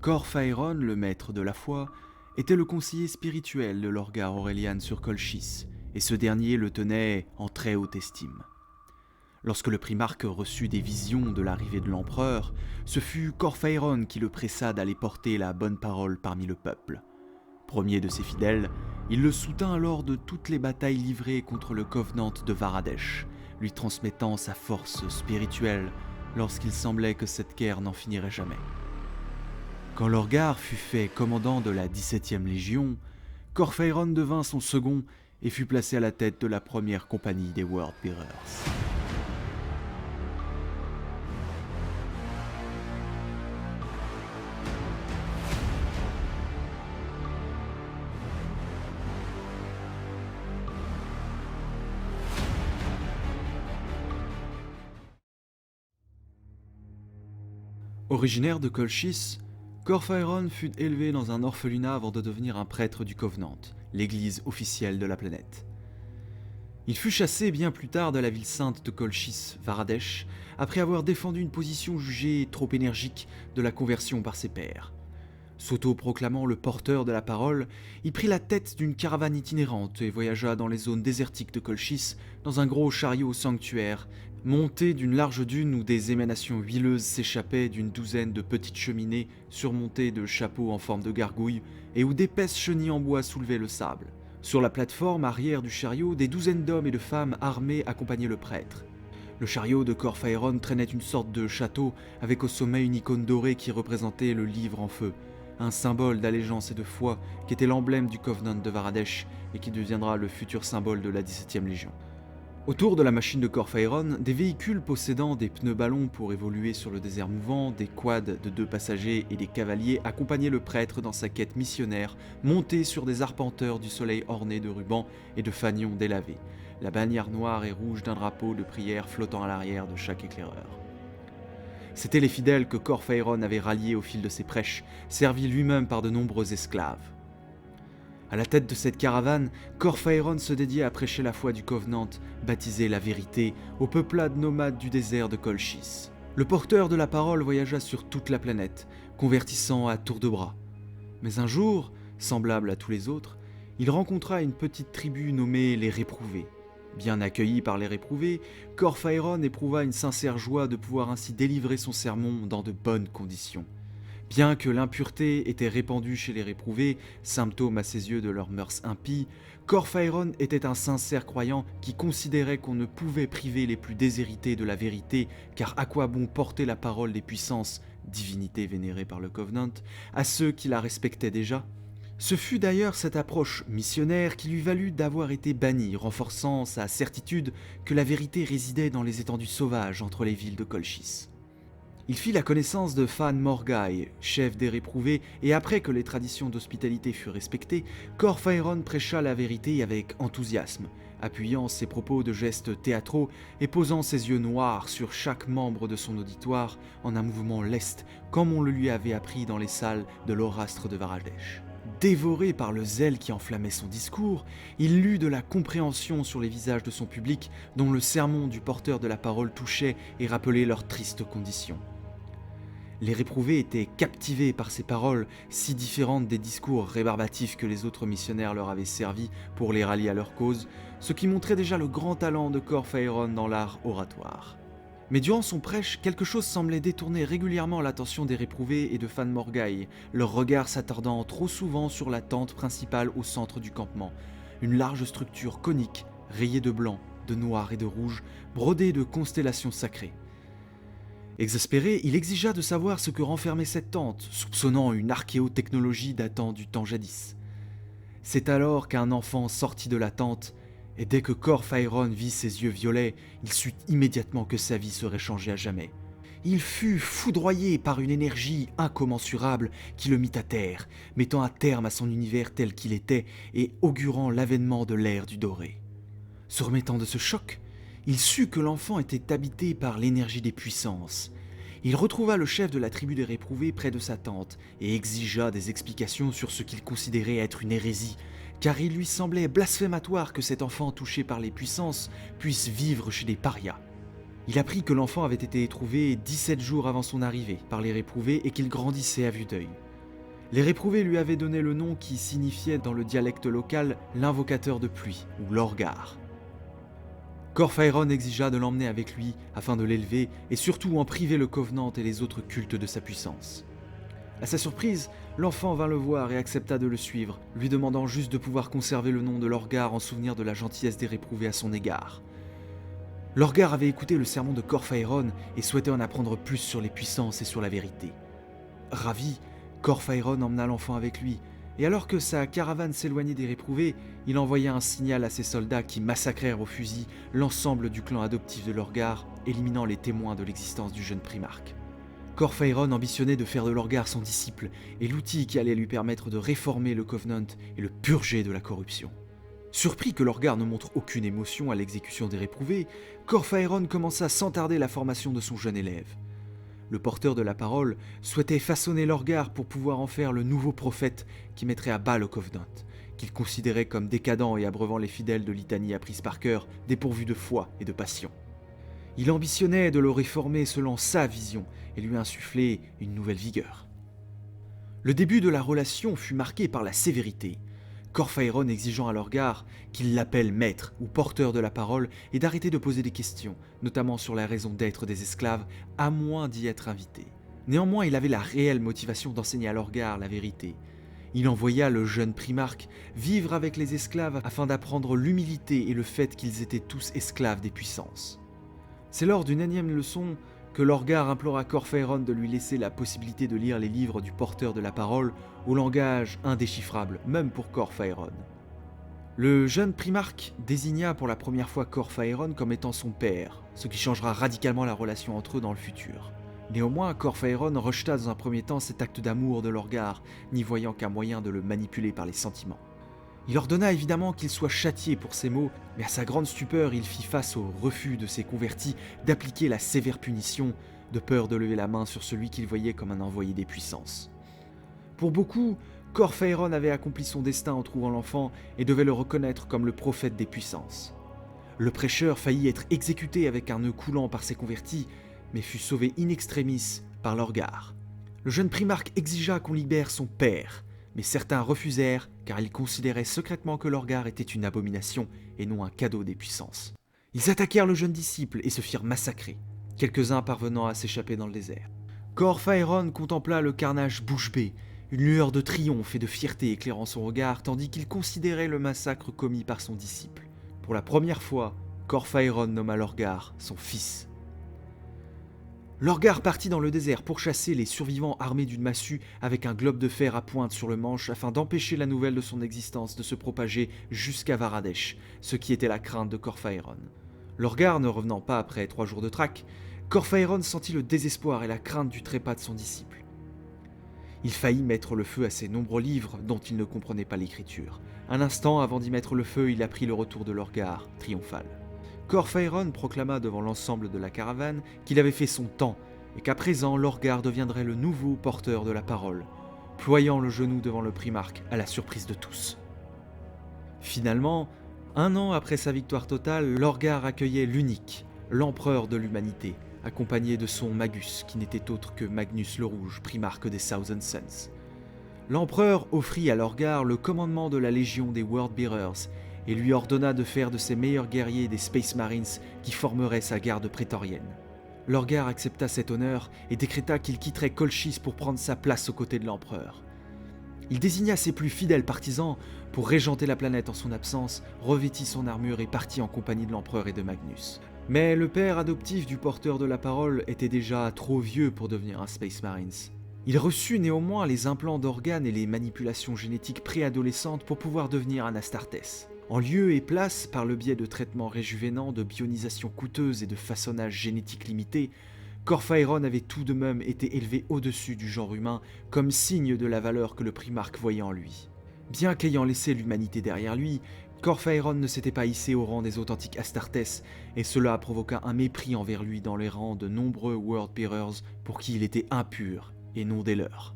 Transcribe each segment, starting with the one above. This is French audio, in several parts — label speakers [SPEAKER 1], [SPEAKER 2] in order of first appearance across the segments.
[SPEAKER 1] Cor Phaeron, le maître de la foi, était le conseiller spirituel de l'Orgar Aurelian sur Colchis, et ce dernier le tenait en très haute estime. Lorsque le primarque reçut des visions de l'arrivée de l'empereur, ce fut Cor Phaeron qui le pressa d'aller porter la bonne parole parmi le peuple. Premier de ses fidèles, il le soutint lors de toutes les batailles livrées contre le Covenant de Varadesh, lui transmettant sa force spirituelle lorsqu'il semblait que cette guerre n'en finirait jamais. Quand Lorgar fut fait commandant de la 17e Légion, Cor Phaeron devint son second et fut placé à la tête de la première compagnie des Worldbearers. Originaire de Colchis, Cor Phaeron fut élevé dans un orphelinat avant de devenir un prêtre du Covenant, l'église officielle de la planète. Il fut chassé bien plus tard de la ville sainte de Colchis, Varadesh, après avoir défendu une position jugée trop énergique de la conversion par ses pairs. S'auto-proclamant le porteur de la parole, il prit la tête d'une caravane itinérante et voyagea dans les zones désertiques de Colchis dans un gros chariot sanctuaire, monté d'une large dune où des émanations huileuses s'échappaient d'une douzaine de petites cheminées surmontées de chapeaux en forme de gargouilles et où d'épaisses chenilles en bois soulevaient le sable. Sur la plateforme arrière du chariot, des douzaines d'hommes et de femmes armés accompagnaient le prêtre. Le chariot de Cor Phaeron traînait une sorte de château avec au sommet une icône dorée qui représentait le livre en feu, un symbole d'allégeance et de foi qui était l'emblème du Covenant de Varadesh et qui deviendra le futur symbole de la 17e Légion. Autour de la machine de Cor Phaeron, des véhicules possédant des pneus ballons pour évoluer sur le désert mouvant, des quads de 2 passagers et des cavaliers accompagnaient le prêtre dans sa quête missionnaire, monté sur des arpenteurs du soleil ornés de rubans et de fanions délavés, la bannière noire et rouge d'un drapeau de prière flottant à l'arrière de chaque éclaireur. C'étaient les fidèles que Cor Phaeron avait ralliés au fil de ses prêches, servis lui-même par de nombreux esclaves. À la tête de cette caravane, Cor Phaeron se dédiait à prêcher la foi du Covenant, baptisé la vérité, aux peuplades nomades du désert de Colchis. Le porteur de la parole voyagea sur toute la planète, convertissant à tour de bras. Mais un jour, semblable à tous les autres, il rencontra une petite tribu nommée les Réprouvés. Bien accueilli par les Réprouvés, Cor Phaeron éprouva une sincère joie de pouvoir ainsi délivrer son sermon dans de bonnes conditions. Bien que l'impureté était répandue chez les Réprouvés, symptôme à ses yeux de leurs mœurs impies, Cor Phaeron était un sincère croyant qui considérait qu'on ne pouvait priver les plus déshérités de la vérité, car à quoi bon porter la parole des puissances, divinités vénérées par le Covenant, à ceux qui la respectaient déjà ? Ce fut d'ailleurs cette approche missionnaire qui lui valut d'avoir été banni, renforçant sa certitude que la vérité résidait dans les étendues sauvages entre les villes de Colchis. Il fit la connaissance de Fan Morgai, chef des Réprouvés, et après que les traditions d'hospitalité furent respectées, Cor Phaeron prêcha la vérité avec enthousiasme, appuyant ses propos de gestes théâtraux et posant ses yeux noirs sur chaque membre de son auditoire en un mouvement leste, comme on le lui avait appris dans les salles de l'orastre de Varadesh. Dévoré par le zèle qui enflammait son discours, il lut de la compréhension sur les visages de son public dont le sermon du porteur de la parole touchait et rappelait leurs tristes conditions. Les Réprouvés étaient captivés par ces paroles si différentes des discours rébarbatifs que les autres missionnaires leur avaient servis pour les rallier à leur cause, ce qui montrait déjà le grand talent de Cor Phaeron dans l'art oratoire. Mais durant son prêche, quelque chose semblait détourner régulièrement l'attention des Réprouvés et de Fan Morgai, leur regard s'attardant trop souvent sur la tente principale au centre du campement, une large structure conique, rayée de blanc, de noir et de rouge, brodée de constellations sacrées. Exaspéré, il exigea de savoir ce que renfermait cette tente, soupçonnant une archéotechnologie datant du temps jadis. C'est alors qu'un enfant sortit de la tente, et dès que Cor Phaeron vit ses yeux violets, il sut immédiatement que sa vie serait changée à jamais. Il fut foudroyé par une énergie incommensurable qui le mit à terre, mettant un terme à son univers tel qu'il était et augurant l'avènement de l'ère du doré. Se remettant de ce choc, il sut que l'enfant était habité par l'énergie des puissances. Il retrouva le chef de la tribu des Réprouvés près de sa tente et exigea des explications sur ce qu'il considérait être une hérésie, car il lui semblait blasphématoire que cet enfant touché par les puissances puisse vivre chez des parias. Il apprit que l'enfant avait été trouvé 17 jours avant son arrivée par les Réprouvés et qu'il grandissait à vue d'œil. Les réprouvés lui avaient donné le nom qui signifiait dans le dialecte local l'invocateur de pluie, ou l'Orgar. Corphaéron exigea de l'emmener avec lui afin de l'élever et surtout en priver le Covenant et les autres cultes de sa puissance. À sa surprise, l'enfant vint le voir et accepta de le suivre, lui demandant juste de pouvoir conserver le nom de l'Orgar en souvenir de la gentillesse des réprouvés à son égard. L'Orgar avait écouté le sermon de Corphaéron et souhaitait en apprendre plus sur les puissances et sur la vérité. Ravi, Corphaéron emmena l'enfant avec lui, et alors que sa caravane s'éloignait des réprouvés, il envoya un signal à ses soldats qui massacrèrent au fusil l'ensemble du clan adoptif de l'Orgar, éliminant les témoins de l'existence du jeune primarque. Corphaéron ambitionnait de faire de l'Orgar son disciple et l'outil qui allait lui permettre de réformer le Covenant et le purger de la corruption. Surpris que l'Orgar ne montre aucune émotion à l'exécution des réprouvés, Corphaéron commença sans tarder la formation de son jeune élève. Le porteur de la parole souhaitait façonner l'Orgar pour pouvoir en faire le nouveau prophète qui mettrait à bas le Covenant, qu'il considérait comme décadent et abreuvant les fidèles de litanie apprises par cœur, dépourvus de foi et de passion. Il ambitionnait de le réformer selon sa vision et lui insuffler une nouvelle vigueur. Le début de la relation fut marqué par la sévérité, Corphaéron exigeant à l'Orgar qu'il l'appelle maître ou porteur de la parole et d'arrêter de poser des questions, notamment sur la raison d'être des esclaves, à moins d'y être invité. Néanmoins, il avait la réelle motivation d'enseigner à l'Orgar la vérité. Il envoya le jeune primarque vivre avec les esclaves afin d'apprendre l'humilité et le fait qu'ils étaient tous esclaves des puissances. C'est lors d'une énième leçon que l'Orgar implora Corphaéron de lui laisser la possibilité de lire les livres du porteur de la parole au langage indéchiffrable, même pour Corphaéron. Le jeune primarque désigna pour la première fois Corphaéron comme étant son père, ce qui changera radicalement la relation entre eux dans le futur. Néanmoins, Corphaéron rejeta dans un premier temps cet acte d'amour de l'Orgar, n'y voyant qu'un moyen de le manipuler par les sentiments. Il ordonna évidemment qu'il soit châtié pour ses mots, mais à sa grande stupeur, il fit face au refus de ses convertis d'appliquer la sévère punition, de peur de lever la main sur celui qu'il voyait comme un envoyé des puissances. Pour beaucoup, Corphaéron avait accompli son destin en trouvant l'enfant et devait le reconnaître comme le prophète des puissances. Le prêcheur faillit être exécuté avec un nœud coulant par ses convertis, mais fut sauvé in extremis par l'Orgar. Le jeune primarque exigea qu'on libère son père, mais certains refusèrent car ils considéraient secrètement que l'Orgar était une abomination et non un cadeau des puissances. Ils attaquèrent le jeune disciple et se firent massacrer, quelques-uns parvenant à s'échapper dans le désert. Corphaéron contempla le carnage bouche bée, une lueur de triomphe et de fierté éclairant son regard tandis qu'il considérait le massacre commis par son disciple. Pour la première fois, Corphaéron nomma l'Orgar son fils. L'Orgar partit dans le désert pour chasser les survivants armés d'une massue avec un globe de fer à pointe sur le manche afin d'empêcher la nouvelle de son existence de se propager jusqu'à Varadesh, ce qui était la crainte de Corphaéron. L'Orgar ne revenant pas après 3 jours de traque, Corphaéron sentit le désespoir et la crainte du trépas de son disciple. Il faillit mettre le feu à ses nombreux livres dont il ne comprenait pas l'écriture. Un instant avant d'y mettre le feu, il apprit le retour de l'Orgar, triomphal. Corphaéron proclama devant l'ensemble de la caravane qu'il avait fait son temps et qu'à présent l'Orgar deviendrait le nouveau porteur de la parole, ployant le genou devant le primarque à la surprise de tous. Finalement, 1 an après sa victoire totale, l'Orgar accueillait l'unique, l'empereur de l'humanité, accompagné de son Magus, qui n'était autre que Magnus le Rouge, primarque des Thousand Suns. L'empereur offrit à l'Orgar le commandement de la légion des Worldbearers et lui ordonna de faire de ses meilleurs guerriers des Space Marines qui formeraient sa garde prétorienne. L'Orgar accepta cet honneur et décréta qu'il quitterait Colchis pour prendre sa place aux côtés de l'empereur. Il désigna ses plus fidèles partisans pour régenter la planète en son absence, revêtit son armure et partit en compagnie de l'empereur et de Magnus. Mais le père adoptif du porteur de la parole était déjà trop vieux pour devenir un Space Marines. Il reçut néanmoins les implants d'organes et les manipulations génétiques préadolescentes pour pouvoir devenir un Astartes. En lieu et place, par le biais de traitements réjuvénants, de bionisation coûteuse et de façonnage génétique limité, Corphaéron avait tout de même été élevé au-dessus du genre humain comme signe de la valeur que le primarque voyait en lui. Bien qu'ayant laissé l'humanité derrière lui, Corphaéron ne s'était pas hissé au rang des authentiques Astartes et cela provoqua un mépris envers lui dans les rangs de nombreux Worldbearers pour qui il était impur et non des leurs.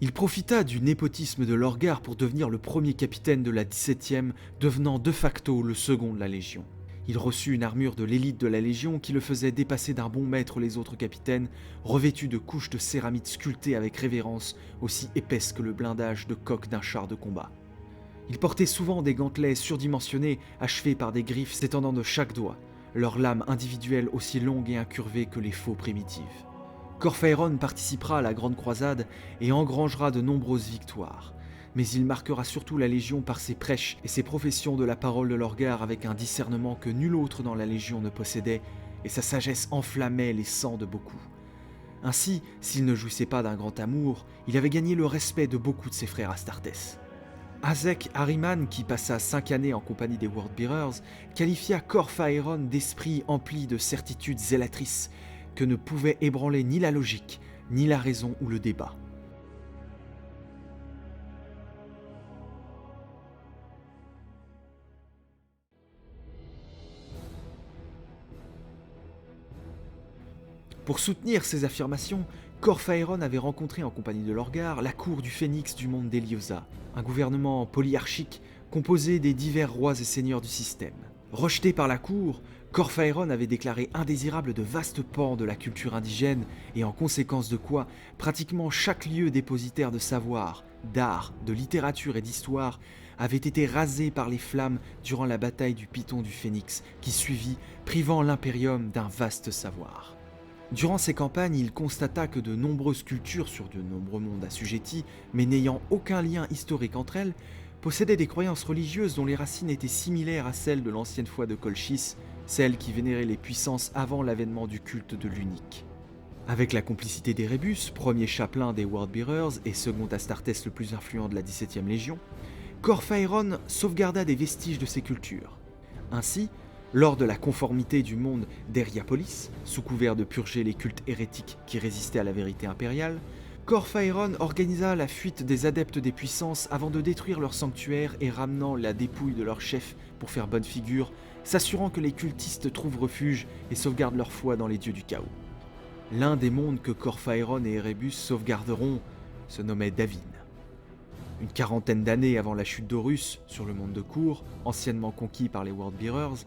[SPEAKER 1] Il profita du népotisme de l'Orgar pour devenir le premier capitaine de la 17e, devenant de facto le second de la Légion. Il reçut une armure de l'élite de la Légion qui le faisait dépasser d'un bon mètre les autres capitaines, revêtu de couches de céramique sculptées avec révérence, aussi épaisses que le blindage de coque d'un char de combat. Il portait souvent des gantelets surdimensionnés, achevés par des griffes s'étendant de chaque doigt, leurs lames individuelles aussi longues et incurvées que les faux primitives. Corphaéron participera à la Grande Croisade et engrangera de nombreuses victoires. Mais il marquera surtout la Légion par ses prêches et ses professions de la parole de Lorgar avec un discernement que nul autre dans la Légion ne possédait, et sa sagesse enflammait les sangs de beaucoup. Ainsi, s'il ne jouissait pas d'un grand amour, il avait gagné le respect de beaucoup de ses frères Astartes. Azek Ahriman, qui passa 5 années en compagnie des Worldbearers, qualifia Corphaéron d'esprit empli de certitudes zélatrices que ne pouvait ébranler ni la logique, ni la raison ou le débat. Pour soutenir ces affirmations, Corphaéron avait rencontré en compagnie de Lorgar la cour du Phénix du monde d'Héliosa, un gouvernement polyarchique composé des divers rois et seigneurs du système. Rejeté par la cour, Corphaéron avait déclaré indésirable de vastes pans de la culture indigène et en conséquence de quoi, pratiquement chaque lieu dépositaire de savoir, d'art, de littérature et d'histoire avait été rasé par les flammes durant la bataille du Python du Phénix qui suivit, privant l'impérium d'un vaste savoir. Durant ces campagnes, il constata que de nombreuses cultures sur de nombreux mondes assujettis, mais n'ayant aucun lien historique entre elles, possédaient des croyances religieuses dont les racines étaient similaires à celles de l'ancienne foi de Colchis, celle qui vénérait les puissances avant l'avènement du culte de l'unique. Avec la complicité d'Erebus, premier chapelain des Worldbearers et second Astartes le plus influent de la 17e Légion, Corphaéron sauvegarda des vestiges de ces cultures. Ainsi, lors de la conformité du monde d'Eriapolis, sous couvert de purger les cultes hérétiques qui résistaient à la vérité impériale, Corphaéron organisa la fuite des adeptes des puissances avant de détruire leur sanctuaire et ramenant la dépouille de leur chef pour faire bonne figure, s'assurant que les cultistes trouvent refuge et sauvegardent leur foi dans les dieux du chaos. L'un des mondes que Corphaéron et Erebus sauvegarderont se nommait Davin. Une quarantaine d'années avant la chute d'Horus sur le monde de Cour, anciennement conquis par les Worldbearers,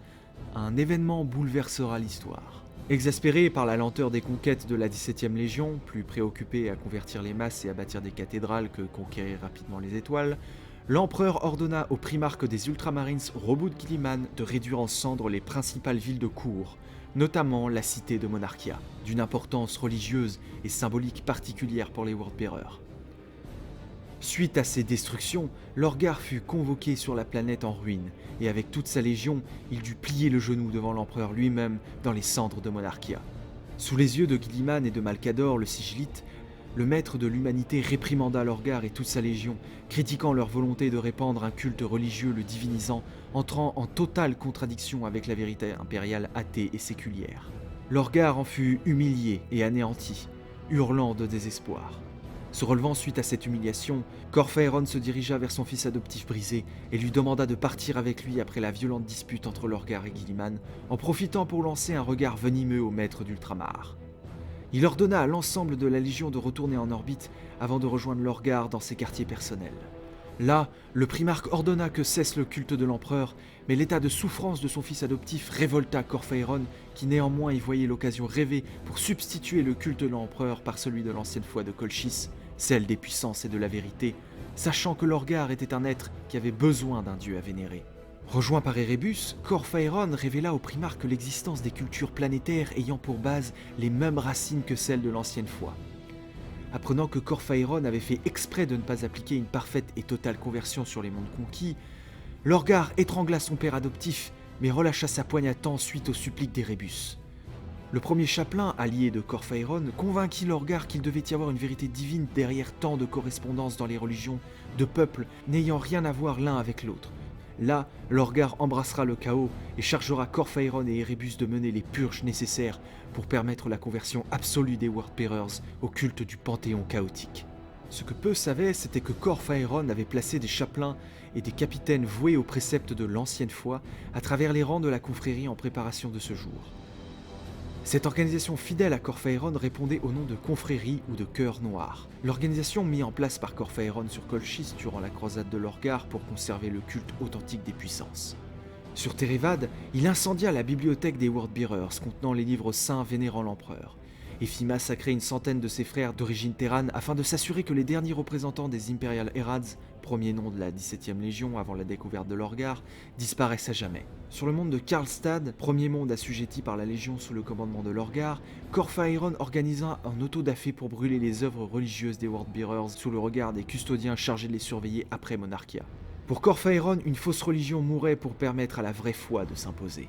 [SPEAKER 1] un événement bouleversera l'histoire. Exaspéré par la lenteur des conquêtes de la 17e Légion, plus préoccupé à convertir les masses et à bâtir des cathédrales que conquérir rapidement les étoiles, l'empereur ordonna au primarque des Ultramarines Robud Guilliman de réduire en cendres les principales villes de Cour, notamment la cité de Monarchia, d'une importance religieuse et symbolique particulière pour les Worldbearers. Suite à ces destructions, Lorgar fut convoqué sur la planète en ruine, et avec toute sa légion, il dut plier le genou devant l'empereur lui-même dans les cendres de Monarchia. Sous les yeux de Guilliman et de Malcador, le sigillite, le maître de l'humanité réprimanda Lorgar et toute sa légion, critiquant leur volonté de répandre un culte religieux le divinisant, entrant en totale contradiction avec la vérité impériale athée et séculière. Lorgar en fut humilié et anéanti, hurlant de désespoir. Se relevant suite à cette humiliation, Corphaéron se dirigea vers son fils adoptif brisé et lui demanda de partir avec lui après la violente dispute entre Lorgar et Guilliman, en profitant pour lancer un regard venimeux au maître d'Ultramar. Il ordonna à l'ensemble de la Légion de retourner en orbite avant de rejoindre Lorgar dans ses quartiers personnels. Là, le primarque ordonna que cesse le culte de l'empereur, mais l'état de souffrance de son fils adoptif révolta Corphaéron, qui néanmoins y voyait l'occasion rêvée pour substituer le culte de l'empereur par celui de l'ancienne foi de Colchis, celle des puissances et de la vérité, sachant que Lorgar était un être qui avait besoin d'un dieu à vénérer. Rejoint par Erebus, Corphaéron révéla au primarque l'existence des cultures planétaires ayant pour base les mêmes racines que celles de l'ancienne foi. Apprenant que Corphaéron avait fait exprès de ne pas appliquer une parfaite et totale conversion sur les mondes conquis, Lorgar étrangla son père adoptif, mais relâcha sa poigne à temps suite aux suppliques d'Erebus. Le premier chapelain, allié de Corphaéron, convainquit Lorgar qu'il devait y avoir une vérité divine derrière tant de correspondances dans les religions, de peuples n'ayant rien à voir l'un avec l'autre. Là, Lorgar embrassera le chaos et chargera Corphaéron et Erebus de mener les purges nécessaires pour permettre la conversion absolue des Worldbearers au culte du panthéon chaotique. Ce que peu savaient, c'était que Corphaéron avait placé des chapelains et des capitaines voués aux préceptes de l'ancienne foi à travers les rangs de la confrérie en préparation de ce jour. Cette organisation fidèle à Corphaéron répondait au nom de confrérie ou de cœur noir. L'organisation mise en place par Corphaéron sur Colchis durant la croisade de Lorgar pour conserver le culte authentique des puissances. Sur Terevad, il incendia la bibliothèque des Wordbearers contenant les livres saints vénérant l'empereur, et fit massacrer une centaine de ses frères d'origine terrane afin de s'assurer que les derniers représentants des Imperial Herads, premier nom de la 17e Légion avant la découverte de Lorgar, disparaissent à jamais. Sur le monde de Karlstad, premier monde assujetti par la Légion sous le commandement de Lorgar, Corphaéron organisa un auto-da-fé pour brûler les œuvres religieuses des Wordbearers sous le regard des custodiens chargés de les surveiller après Monarchia. Pour Corphaéron, une fausse religion mourait pour permettre à la vraie foi de s'imposer.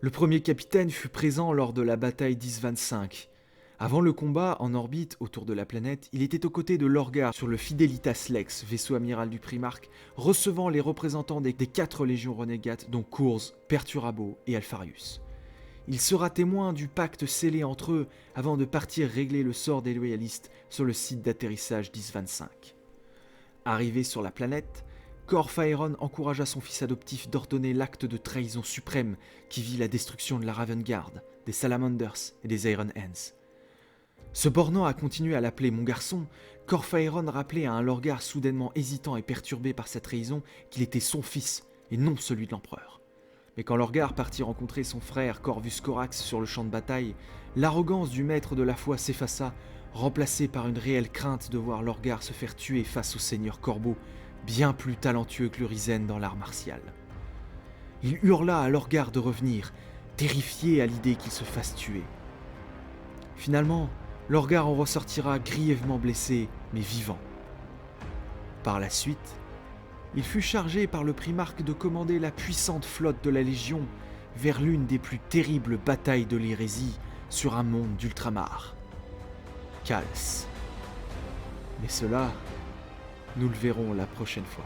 [SPEAKER 1] Le premier capitaine fut présent lors de la bataille d'Is-25. Avant le combat, en orbite autour de la planète, il était aux côtés de Lorgar sur le Fidelitas Lex, vaisseau amiral du Primarque, recevant les représentants des 4 légions renégates dont Kurz, Perturabo et Alpharius. Il sera témoin du pacte scellé entre eux avant de partir régler le sort des loyalistes sur le site d'atterrissage d'Is-25. Arrivé sur la planète, Corphaéron encouragea son fils adoptif d'ordonner l'acte de trahison suprême qui vit la destruction de la Ravengard, des Salamanders et des Iron Hands. Se bornant à continuer à l'appeler « mon garçon », Corphaéron rappelait à un Lorgar soudainement hésitant et perturbé par sa trahison qu'il était son fils et non celui de l'empereur. Mais quand Lorgar partit rencontrer son frère Corvus Corax sur le champ de bataille, l'arrogance du maître de la foi s'effaça, remplacée par une réelle crainte de voir Lorgar se faire tuer face au seigneur Corbeau, bien plus talentueux que l'Urizen dans l'art martial. Il hurla à Lorgar de revenir, terrifié à l'idée qu'il se fasse tuer. Finalement, Lorgar en ressortira grièvement blessé, mais vivant. Par la suite, il fut chargé par le Primarque de commander la puissante flotte de la Légion vers l'une des plus terribles batailles de l'hérésie sur un monde d'ultramar, Kals. Mais cela, nous le verrons la prochaine fois.